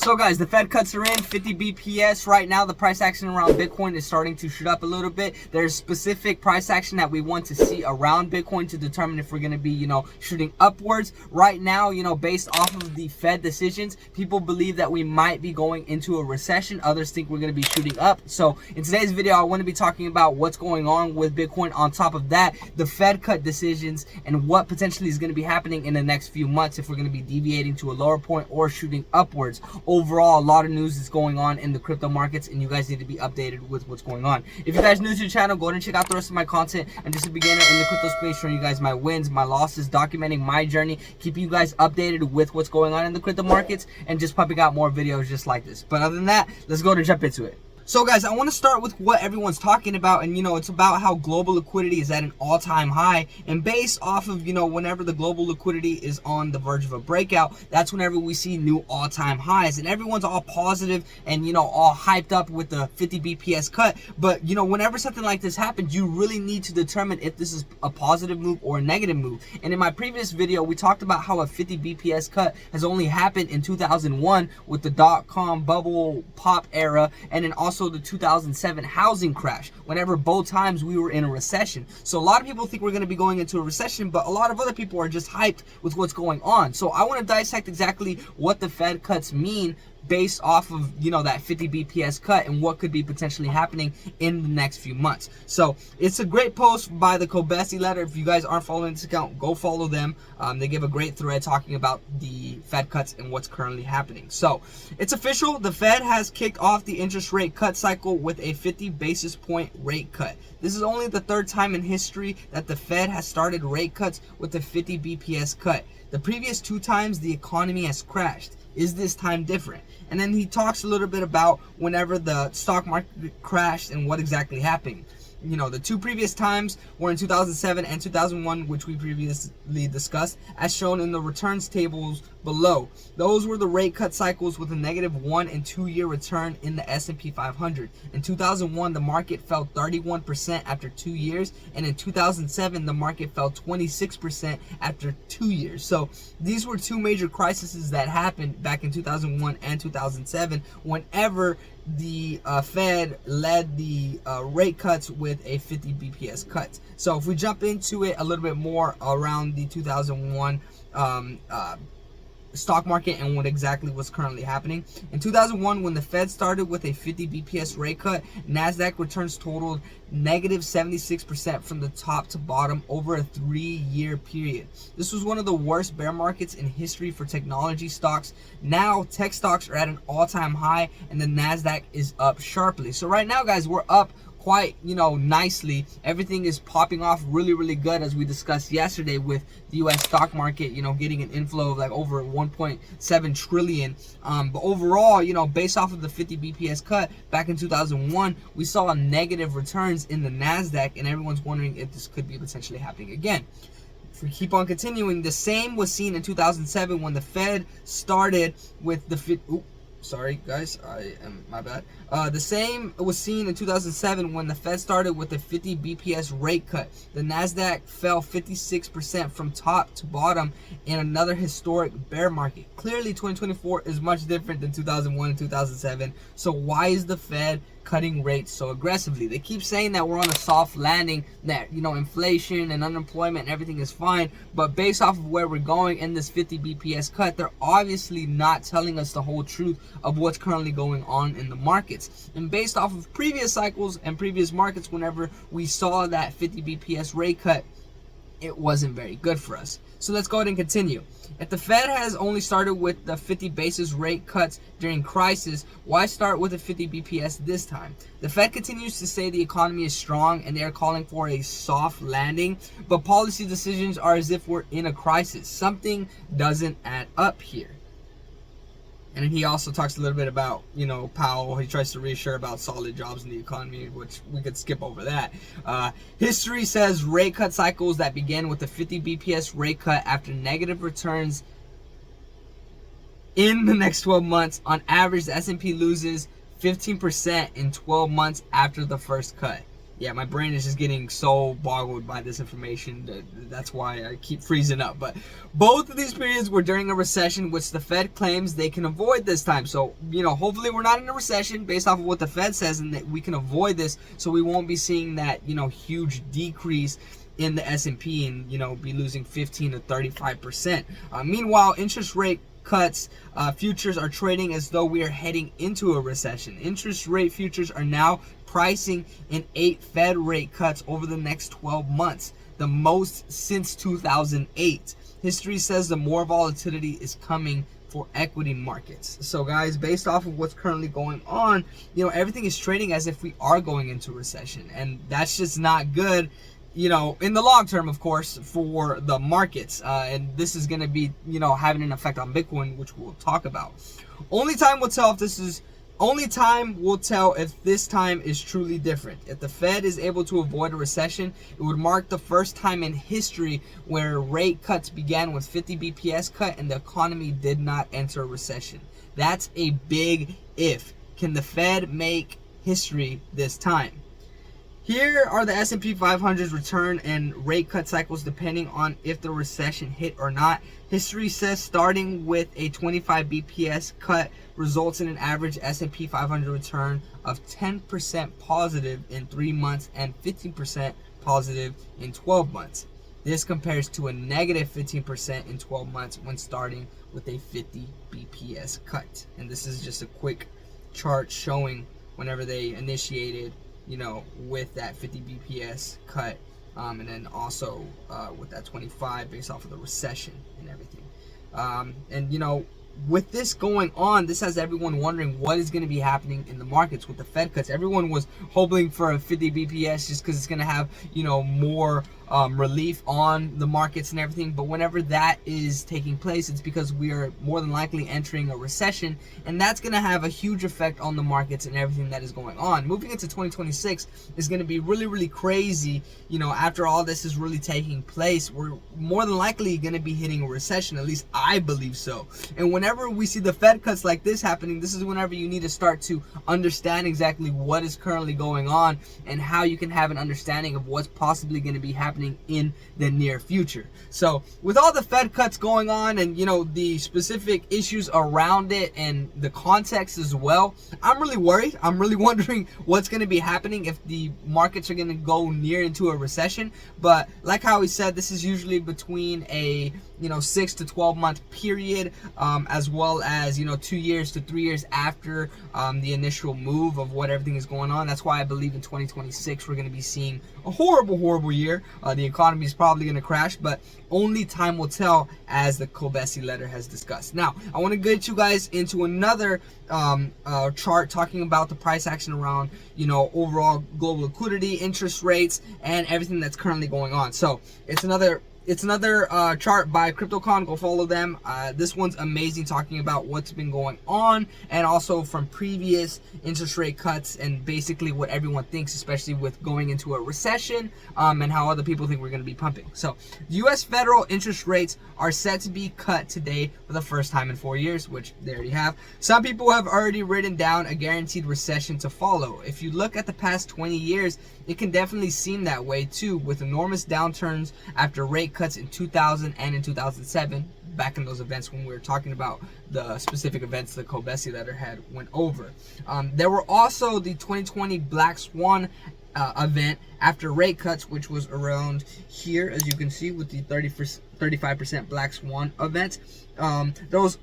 So guys, the Fed cuts are in, 50 BPS. Right now, the price action around Bitcoin is starting to shoot up a little bit. There's specific price action that we want to see around Bitcoin to determine if we're going to be, shooting upwards. Right now, based off of the Fed decisions, people believe that we might be going into a recession. Others think we're going to be shooting up. So in today's video, I want to be talking about what's going on with Bitcoin. On top of that, the Fed cut decisions and what potentially is going to be happening in the next few months if we're going to be deviating to a lower point or shooting upwards. Overall, a lot of news is going on in the crypto markets, and you guys need to be updated with what's going on. If you guys are new to the channel, go ahead and check out the rest of my content. I'm just a beginner in the crypto space, showing you guys my wins, my losses, documenting my journey, keeping you guys updated with what's going on in the crypto markets, and just pumping out more videos just like this. But other than that, let's go and jump into it. So guys, I want to start with what everyone's talking about, and it's about how global liquidity is at an all-time high, and based off of whenever the global liquidity is on the verge of a breakout, that's whenever we see new all-time highs, and everyone's all positive and all hyped up with the 50 BPS cut. But whenever something like this happens, you really need to determine if this is a positive move or a negative move. And in my previous video, we talked about how a 50 BPS cut has only happened in 2001 with the dot-com bubble pop era, and then also the 2007 housing crash, whenever both times we were in a recession. So a lot of people think we're going to be going into a recession, but a lot of other people are just hyped with what's going on. So I want to dissect exactly what the Fed cuts mean based off of that 50 BPS cut and what could be potentially happening in the next few months. So it's a great post by the Kobesi letter. If you guys aren't following this account, go follow them. They give a great thread talking about the Fed cuts and what's currently happening. So it's official, the Fed has kicked off the interest rate cut cycle with a 50 basis point rate cut. This is only the third time in history that the Fed has started rate cuts with a 50 BPS cut. The previous two times the economy has crashed. Is this time different? And then he talks a little bit about whenever the stock market crashed and what exactly happened. The two previous times were in 2007 and 2001, which we previously discussed, as shown in the returns tables below. Those were the rate cut cycles with a negative 1 and 2 year return in the S&P 500. In 2001, the market fell 31% after 2 years, and in 2007, the market fell 26% after 2 years. So these were two major crises that happened back in 2001 and 2007, whenever the Fed led the rate cuts with a 50 BPS cut. So if we jump into it a little bit more around the 2001 stock market and what exactly was currently happening. In 2001, when the Fed started with a 50 BPS rate cut, NASDAQ returns totaled negative 76% from the top to bottom over a 3-year period. This was one of the worst bear markets in history for technology stocks. Now, tech stocks are at an all-time high, and the NASDAQ is up sharply. So right now, guys, we're up quite nicely. Everything is popping off really good, as we discussed yesterday with the US stock market getting an inflow of like over 1.7 trillion. But overall, based off of the 50 BPS cut back in 2001, we saw negative returns in the NASDAQ, and everyone's wondering if this could be potentially happening again. If we keep on continuing, the same was seen in 2007 when the Fed started with the sorry guys, my bad. The same was seen in 2007 when the Fed started with a 50 BPS rate cut. The NASDAQ fell 56% from top to bottom in another historic bear market. Clearly 2024 is much different than 2001 and 2007. So why is the Fed cutting rates so aggressively? They keep saying that we're on a soft landing, that inflation and unemployment and everything is fine, but based off of where we're going in this 50 BPS cut, they're obviously not telling us the whole truth of what's currently going on in the markets. And based off of previous cycles and previous markets, whenever we saw that 50 BPS rate cut, it wasn't very good for us. So let's go ahead and continue. If the Fed has only started with the 50 basis rate cuts during crisis, why start with a 50 BPS this time? The Fed continues to say the economy is strong and they are calling for a soft landing, but policy decisions are as if we're in a crisis. Something doesn't add up here. And he also talks a little bit about, Powell. He tries to reassure about solid jobs in the economy, which we could skip over that. History says rate cut cycles that begin with a 50 BPS rate cut after negative returns in the next 12 months. On average, the S&P loses 15% in 12 months after the first cut. yeah, my brain is just getting so boggled by this information. That's why I keep freezing up. But both of these periods were during a recession, which the Fed claims they can avoid this time. So, hopefully we're not in a recession based off of what the Fed says, and that we can avoid this, so we won't be seeing that, huge decrease in the S&P and, be losing 15 to 35%. Meanwhile, interest rate cuts futures are trading as though we are heading into a recession. Interest rate futures are now pricing in 8 Fed rate cuts over the next 12 months, the most since 2008. History says the more volatility is coming for equity markets. So guys, based off of what's currently going on, everything is trading as if we are going into recession, and that's just not good, in the long term, of course, for the markets. And this is going to be, having an effect on Bitcoin, which we'll talk about. Only time will tell if this time is truly different. If the Fed is able to avoid a recession, it would mark the first time in history where rate cuts began with 50 BPS cut and the economy did not enter a recession. That's a big if. Can the Fed make history this time? Here are the S&P 500's return and rate cut cycles depending on if the recession hit or not. History says starting with a 25 BPS cut results in an average S&P 500 return of 10% positive in 3 months and 15% positive in 12 months. This compares to a negative 15% in 12 months when starting with a 50 BPS cut. And this is just a quick chart showing whenever they initiated, with that 50 BPS cut, and then also with that 25 based off of the recession and everything. And with this going on, this has everyone wondering what is going to be happening in the markets with the Fed cuts. Everyone was hoping for a 50 BPS just because it's going to have, more relief on the markets and everything. But whenever that is taking place, it's because we are more than likely entering a recession, and that's going to have a huge effect on the markets and everything that is going on. Moving into 2026 is going to be really, really crazy. After all this is really taking place, we're more than likely going to be hitting a recession. At least I believe so. And whenever we see the Fed cuts like this happening, this is whenever you need to start to understand exactly what is currently going on and how you can have an understanding of what's possibly going to be happening in the near future. So with all the Fed cuts going on and the specific issues around it and the context as well, I'm really worried. I'm really wondering what's going to be happening if the markets are going to go near into a recession. But like how we said, this is usually between a 6 to 12 month period, as well as 2 years to 3 years after the initial move of what everything is going on. That's why I believe in 2026 we're going to be seeing a horrible year. The economy is probably going to crash, but only time will tell, as the Kobesi letter has discussed. Now, I want to get you guys into another chart talking about the price action around overall global liquidity, interest rates, and everything that's currently going on. So it's another chart by CryptoCon. Go follow them. This one's amazing, talking about what's been going on and also from previous interest rate cuts and basically what everyone thinks, especially with going into a recession, and how other people think we're going to be pumping. So U.S. federal interest rates are set to be cut today for the first time in 4 years, which they already have. Some people have already written down a guaranteed recession to follow. If you look at the past 20 years, it can definitely seem that way too, with enormous downturns after rate cuts in 2000 and in 2007, back in those events when we were talking about the specific events the Kobesi letter had went over. There were also the 2020 Black Swan event after rate cuts, which was around here, as you can see, with the 35% Black Swan event. There was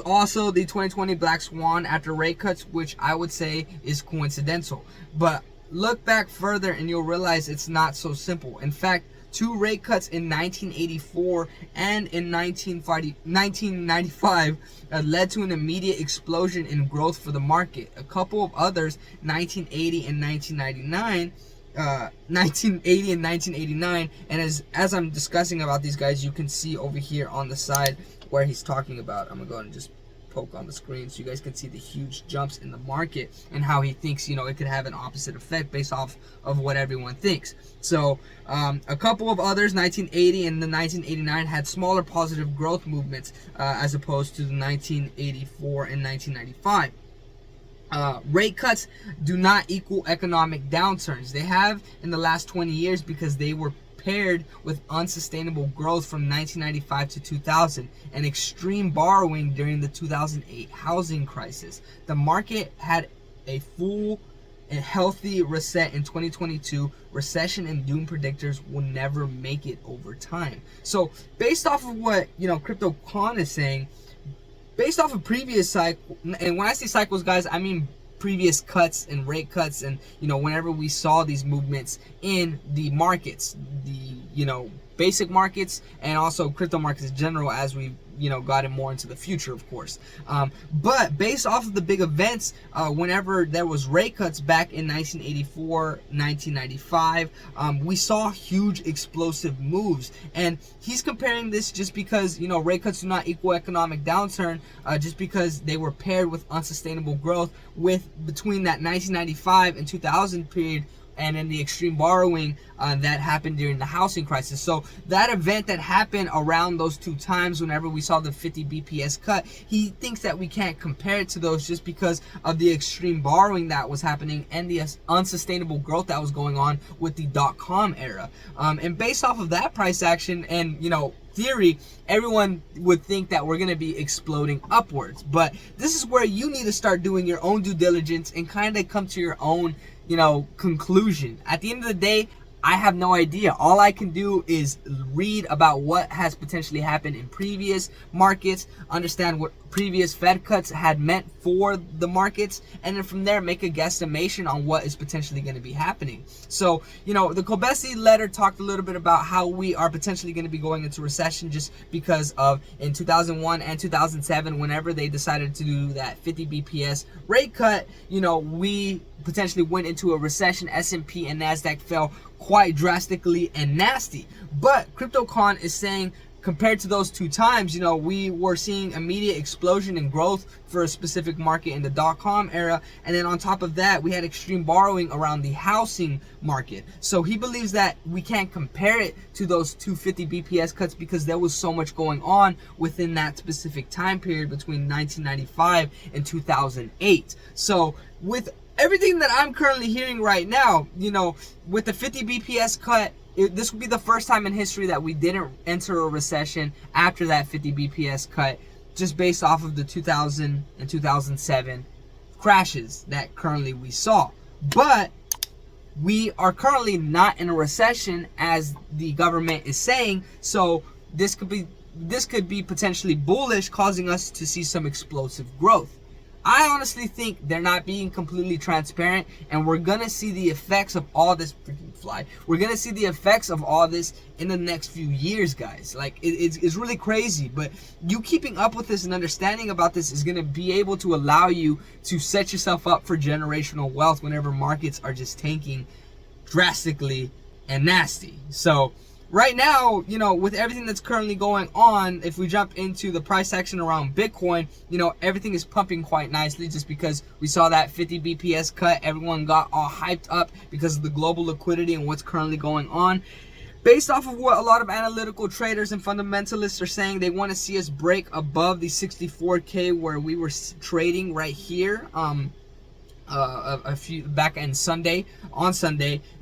also the 2020 Black Swan after rate cuts, which I would say is coincidental. But look back further and you'll realize it's not so simple. In fact, 2 rate cuts in 1984 and in 1995 led to an immediate explosion in growth for the market. A couple of others, 1980 and 1989, and as I'm discussing about these guys, you can see over here on the side where he's talking about. I'm gonna go and just poke on the screen so you guys can see the huge jumps in the market and how he thinks it could have an opposite effect based off of what everyone thinks. So a couple of others, 1980 and the 1989, had smaller positive growth movements as opposed to the 1984 and 1995. rate cuts do not equal economic downturns. They have in the last 20 years because they were paired with unsustainable growth from 1995 to 2000 and extreme borrowing during the 2008 housing crisis. The market had a full and healthy reset in 2022. Recession and doom predictors will never make it over time. So based off of what, Crypto Con is saying, based off of previous cycle, and when I say cycles, guys, I mean previous cuts and rate cuts, and whenever we saw these movements in the markets, the basic markets and also crypto markets in general, as we gotten more into the future, of course. But based off of the big events, whenever there was rate cuts back in 1984, 1995, we saw huge explosive moves. And he's comparing this just because, rate cuts do not equal economic downturn, just because they were paired with unsustainable growth between that 1995 and 2000 period, and then the extreme borrowing that happened during the housing crisis. So that event that happened around those two times, whenever we saw the 50 BPS cut, he thinks that we can't compare it to those just because of the extreme borrowing that was happening and the unsustainable growth that was going on with the .com era. And based off of that price action and, theory, everyone would think that we're going to be exploding upwards. But this is where you need to start doing your own due diligence and kind of come to your own conclusion. At the end of the day, I have no idea. All I can do is read about what has potentially happened in previous markets, understand what previous Fed cuts had meant for the markets, and then from there make a guesstimation on what is potentially going to be happening. So, the Kobesi letter talked a little bit about how we are potentially going to be going into recession just because of in 2001 and 2007, whenever they decided to do that 50 BPS rate cut, we potentially went into a recession. S&P and NASDAQ fell quite drastically and nasty. But CryptoCon is saying, compared to those two times, we were seeing immediate explosion in growth for a specific market in the .com era, and then on top of that, we had extreme borrowing around the housing market. So he believes that we can't compare it to those 250 BPS cuts because there was so much going on within that specific time period between 1995 and 2008. So with everything that I'm currently hearing right now, with the 50 BPS cut, this would be the first time in history that we didn't enter a recession after that 50 BPS cut, just based off of the 2000 and 2007 crashes that currently we saw. But we are currently not in a recession, as the government is saying, so this could be potentially bullish, causing us to see some explosive growth. I honestly think they're not being completely transparent, and we're gonna see the effects of all this We're gonna see the effects of all this in the next few years, guys. Like it's really crazy, but you keeping up with this and understanding about this is gonna be able to allow you to set yourself up for generational wealth whenever markets are just tanking drastically and nasty. So right now, with everything that's currently going on, if we jump into the price action around Bitcoin, everything is pumping quite nicely just because we saw that 50 BPS cut. Everyone got all hyped up because of the global liquidity and what's currently going on. Based off of what a lot of analytical traders and fundamentalists are saying, they want to see us break above the 64K where we were trading right here. A few back on Sunday,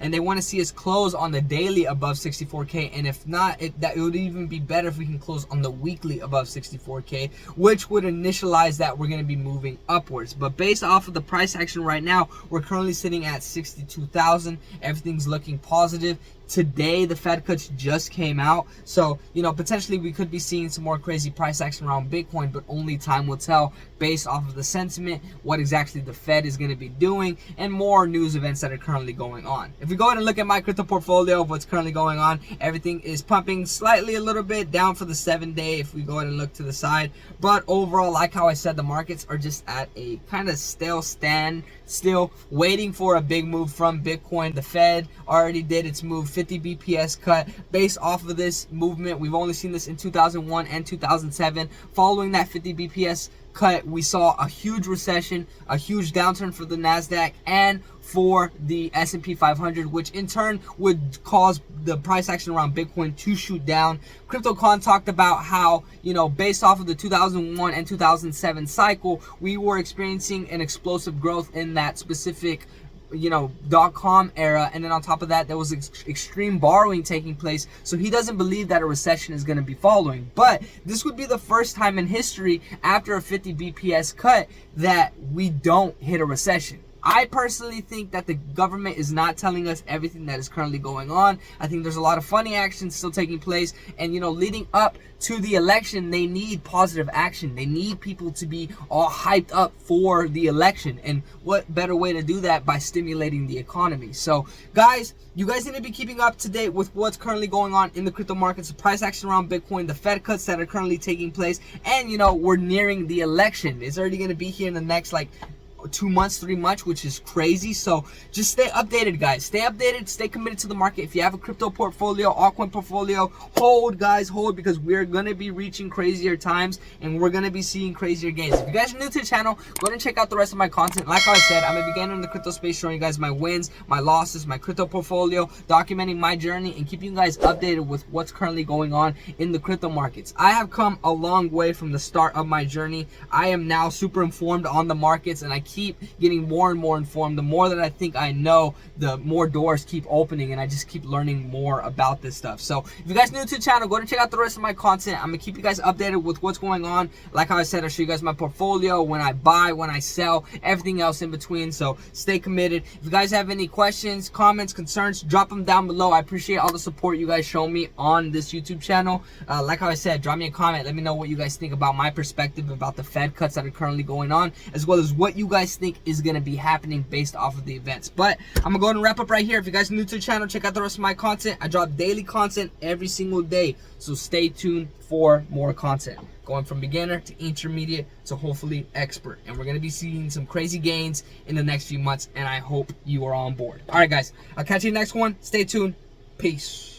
and they want to see us close on the daily above 64K, and if not, it would even be better if we can close on the weekly above 64K, which would initialize that we're going to be moving upwards. But based off of the price action right now, we're currently sitting at 62,000. Everything's looking positive. Today, the Fed cuts just came out, so potentially we could be seeing some more crazy price action around Bitcoin, but only time will tell based off of the sentiment, what exactly the Fed is going to be doing, and more news events that are currently going on. If we go ahead and look at my crypto portfolio of what's currently going on, everything is pumping slightly a little bit down for the 7-day if we go ahead and look to the side, but overall, like how I said, the markets are just at a kind of stale stand, still waiting for a big move from Bitcoin. The Fed already did its move, 50 BPS cut. Based off of this movement, we've only seen this in 2001 and 2007. Following that 50 BPS cut, we saw a huge recession, a huge downturn for the NASDAQ and for the S&P 500, which in turn would cause the price action around Bitcoin to shoot down. CryptoCon talked about how, you know, based off of the 2001 and 2007 cycle, we were experiencing an explosive growth in that specific, you know, .com era, and then on top of that there was extreme borrowing taking place. So he doesn't believe that a recession is going to be following, but this would be the first time in history after a 50 BPS cut that we don't hit a recession. I personally think that the government is not telling us everything that is currently going on. I think there's a lot of funny action still taking place, and you know, leading up to the election, they need positive action. They need people to be all hyped up for the election, and what better way to do that by stimulating the economy? So guys, you guys need to be keeping up to date with what's currently going on in the crypto markets, the price action around Bitcoin, the Fed cuts that are currently taking place, and you know, we're nearing the election. It's already going to be here in the next like 2 months, 3 months, which is crazy. So just stay updated, guys. Stay updated, stay committed to the market. If you have a crypto portfolio, altcoin portfolio, hold, guys, hold, because we're gonna be reaching crazier times and we're gonna be seeing crazier gains. If you guys are new to the channel, go ahead and check out the rest of my content. Like I said, I'm a beginner in the crypto space, showing you guys my wins, my losses, my crypto portfolio, documenting my journey, and keeping you guys updated with what's currently going on in the crypto markets. I have come a long way from the start of my journey. I am now super informed on the markets, and I keep getting more and more informed. The more that I think I know, the more doors keep opening, and I just keep learning more about this stuff. So if you guys are new to the channel, go ahead and check out the rest of my content. I'm gonna keep you guys updated with what's going on. Like how I said, I'll show you guys my portfolio, when I buy, when I sell, everything else in between. So stay committed. If you guys have any questions, comments, concerns, drop them down below. I appreciate all the support you guys show me on this YouTube channel. Like how I said, drop me a comment. Let me know what you guys think about my perspective about the Fed cuts that are currently going on, as well as what you guys think is going to be happening based off of the events. But I'm gonna go ahead and wrap up right here. If you guys are new to the channel, check out the rest of my content. I drop daily content every single day, so stay tuned for more content, going from beginner to intermediate to hopefully expert. And we're going to be seeing some crazy gains in the next few months, and I hope you are on board. All right, guys, I'll catch you in the next one. Stay tuned. Peace.